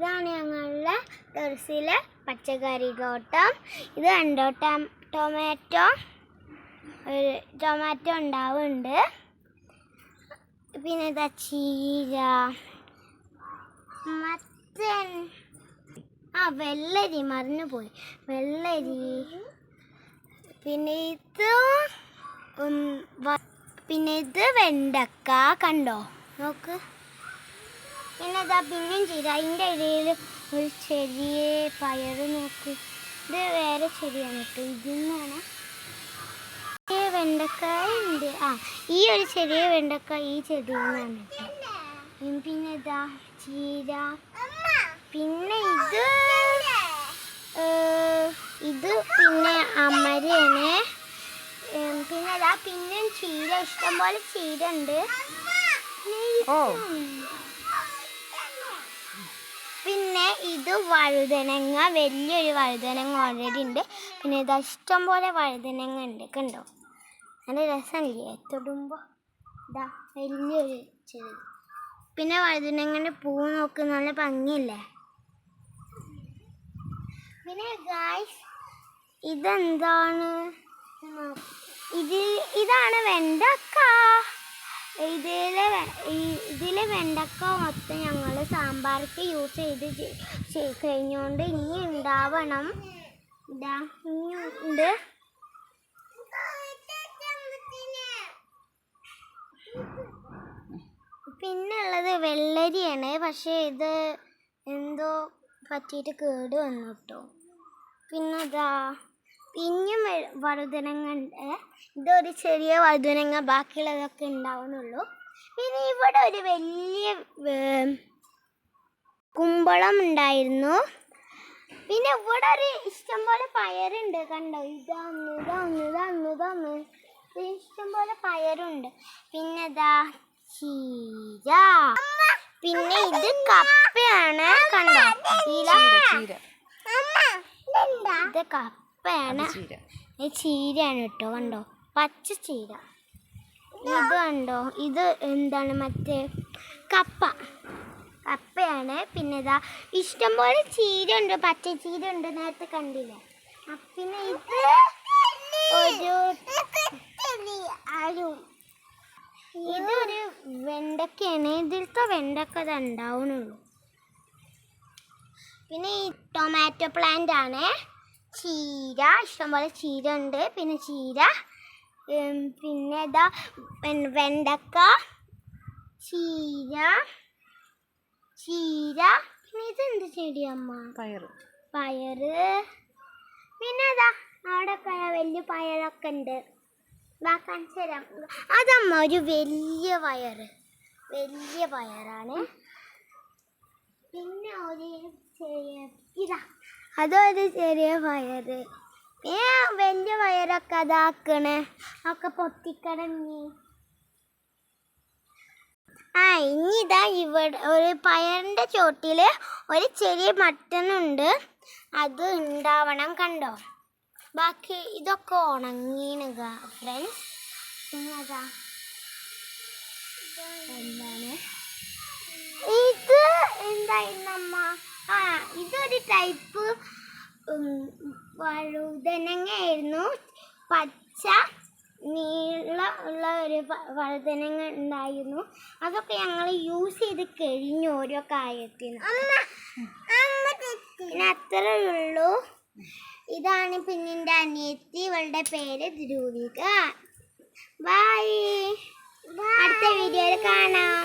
ഇതാണ് ഞങ്ങളുടെ ടെറസിലെ പച്ചക്കറി തോട്ടം. ഇത് കണ്ടോ, ടൊമാറ്റോ ഉണ്ടാവുന്നുണ്ട്. പിന്നെ ഇതാ ചീര, മത്തൻ, വെള്ളരി മറന്നുപോയി, വെള്ളരി. പിന്നെ ഇത് വെണ്ടക്ക കണ്ടോ, നോക്ക്. പിന്നെ ഇതാ പിന്നെയും ചീര. അതിൻ്റെ ഇടയിൽ ഒരു ചെറിയ പയറ് നോക്ക്. ഇത് വേറെ ചെടിയാണ് കേട്ടോ, ഇതിന്നാണ്. വെണ്ടക്കായ ഉണ്ട്. ഈ ഒരു ചെറിയ വെണ്ടക്കായ ഈ ചെടിയിൽ നിന്നാണ് കേട്ടോ. പിന്നെ ഇതാ ചീര. പിന്നെ ഇത് പിന്നെ അമരയാണ്. പിന്നെ അതാ പിന്നെയും ചീര, ഇഷ്ടംപോലെ ചീര ഉണ്ട്. പിന്നെ ഇത് വഴുതനങ്ങ, വലിയൊരു വഴുതനങ്ങ ഓൾറെഡി ഉണ്ട്. പിന്നെ ഇതാ ഇഷ്ടംപോലെ വഴുതനങ്ങ ഉണ്ട്, കണ്ടോ, നല്ല രസമില്ലേ തൊടുമ്പോൾ. ഇതാ വലിയൊരു ചെടി. പിന്നെ വഴുതനങ്ങൻ്റെ പൂ നോക്ക്, നല്ല ഭംഗിയില്ലേ. പിന്നെ ഗായ്സ് ഇതെന്താണ്, ഇതാണ് വെണ്ടക്ക. ഇതിലെ വെണ്ടക്ക മൊത്തം ഞങ്ങൾ സാമ്പാർക്ക് യൂസ് ചെയ്ത് കഴിഞ്ഞുകൊണ്ട് ഇനി ഉണ്ടാവണം. ഇതാ ഇനിയുണ്ട്. പിന്നെ ഉള്ളത് വെള്ളരിയാണ്. പക്ഷേ ഇത് എന്തോ പറ്റിയിട്ട് കേട് വന്നു കേട്ടോ. പിന്നെ ഇതാ പിന്നെയും വഴുതനങ്ങ ഉണ്ട്. ഇതൊരു ചെറിയ വഴുതനങ്ങ, ബാക്കിയുള്ളതൊക്കെ ഉണ്ടാവുന്നുള്ളൂ. പിന്നെ ഇവിടെ ഒരു വലിയ കുമ്പളം ഉണ്ടായിരുന്നു. പിന്നെ ഇവിടെ ഒരു ഇഷ്ടംപോലെ പയറുണ്ട്, കണ്ടോ, ഇതാന്ന് ഇഷ്ടംപോലെ പയറുണ്ട്. പിന്നെ ഇതാ ചീര. പിന്നെ ഇത് കപ്പയാണ്, കണ്ടോ, ഇത് കപ്പയാണ്, ചീരയാണ് കേട്ടോ, കണ്ടോ, പച്ച ചീര. ഇത് കണ്ടോ, ഇത് എന്താണ്, മറ്റേ കപ്പയാണ്. പിന്നെ ഇതാ ഇഷ്ടംപോലെ ചീര ഉണ്ട്, പച്ച ചീര ഉണ്ട്, നേരത്തെ കണ്ടില്ലേ. പിന്നെ ഇതൊരു വെണ്ടക്കയാണ്. ഇതിലത്തെ വെണ്ടക്ക ഇത് ഉണ്ടാവുന്നുള്ളൂ. പിന്നെ ഈ ടൊമാറ്റോ പ്ലാന്റ് ആണ്. ചീര, ഇഷ്ടംപോലെ ചീര ഉണ്ട്. പിന്നെ ചീര, പിന്നെ ഇതാ വെണ്ടക്ക, ചീര. പിന്നെ ഇതെന്ത് ചെടിയമ്മ? പയറ്. പിന്നെ അതാ അവിടെയൊക്കെ വലിയ പയറൊക്കെ ഉണ്ട്. കാണിച്ചു തരാം. അതമ്മ ഒരു വലിയ പയറാണ്. പിന്നെ ഒരു അതൊരു ചെറിയ പയറ്. വലിയ പയറൊക്കെ അതാക്കണേ, ഒക്കെ പൊട്ടിക്കടഞ്ഞ്. ഇനി ഇതാ ഇവിടെ ഒരു പയറിൻ്റെ ചോട്ടിൽ ഒരു ചെറിയ മട്ടനുണ്ട്, അത് ഉണ്ടാവണം, കണ്ടോ. ബാക്കി ഇതൊക്കെ ഉണങ്ങീനുക ഫ്രണ്ട്സ്. പിന്നെ അതാ എന്താണ് ഇത്, എന്തായിരുന്നമ്മ, ഇതൊരു ടൈപ്പ് വഴുതനങ്ങയായിരുന്നു. പച്ച നീളമുള്ള ഒരു വഴുതനങ്ങ ഉണ്ടായിരുന്നു. അതൊക്കെ ഞങ്ങൾ യൂസ് ചെയ്ത് കഴിഞ്ഞു ഓരോ കാര്യത്തിനും. പിന്നെ അത്രേ ഉള്ളൂ. ഇതാണ് പിന്നെ എൻ്റെ അനിയത്തി, ഇവളുടെ പേര് ധ്രുവിക. ബൈ, അടുത്ത വീഡിയോയിൽ കാണാം.